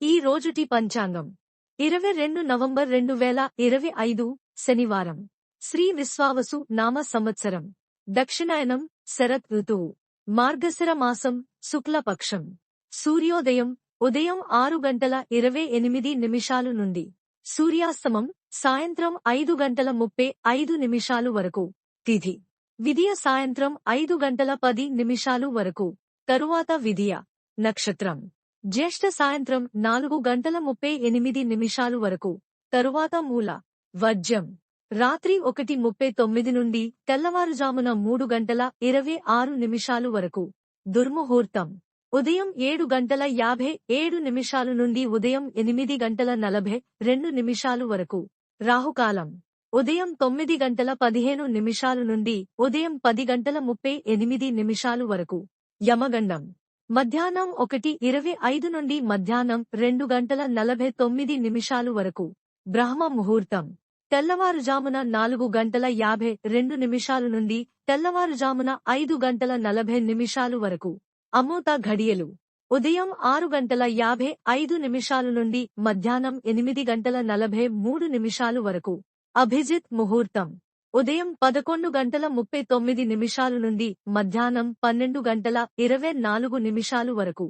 ఈ రోజుటి పంచాంగం 22 నవంబర్ 2025 శనివారం. శ్రీ విశ్వావసు నామ సంవత్సరం. దక్షిణాయనం శరత్ ఋతువు. మార్గశిర మాసం శుక్లపక్షం. సూర్యోదయం ఉదయం 6:28 నుండి. సూర్యాస్తమం సాయంత్రం 5:35 వరకు. తిథి విదియ సాయంత్రం 5:10 వరకు. తరువాత విదియ. నక్షత్రం జ్యేష్ఠ సాయంత్రం 4:38 వరకు. తరువాత మూల. వర్జ్యం రాత్రి 1:39 నుండి తెల్లవారుజామున 3:26 వరకు. దుర్ముహూర్తం ఉదయం 7:57 నుండి ఉదయం 8:42 వరకు. రాహుకాలం ఉదయం 9:15 నుండి ఉదయం 10:38 వరకు. యమగండం మధ్యాహ్నం 1:25 నుండి మధ్యాహ్నం 2:49 వరకు. బ్రహ్మ ముహూర్తం తెల్లవారుజామున 4:52 నుండి తెల్లవారుజామున 5:40 వరకు. అమృత ఘడియలు ఉదయం 6:55 నుండి మధ్యాహ్నం 8:43 వరకు. అభిజిత్ ముహూర్తం ఉదయం 11:39 నుండి మధ్యాహ్నం 12:24 వరకు.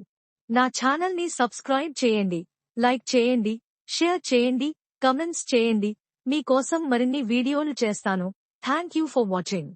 నా ఛానల్ని సబ్స్క్రైబ్ చేయండి, లైక్ చేయండి, షేర్ చేయండి, కమెంట్స్ చేయండి. మీ కోసం మరిన్ని వీడియోలు చేస్తాను. Thank you for watching.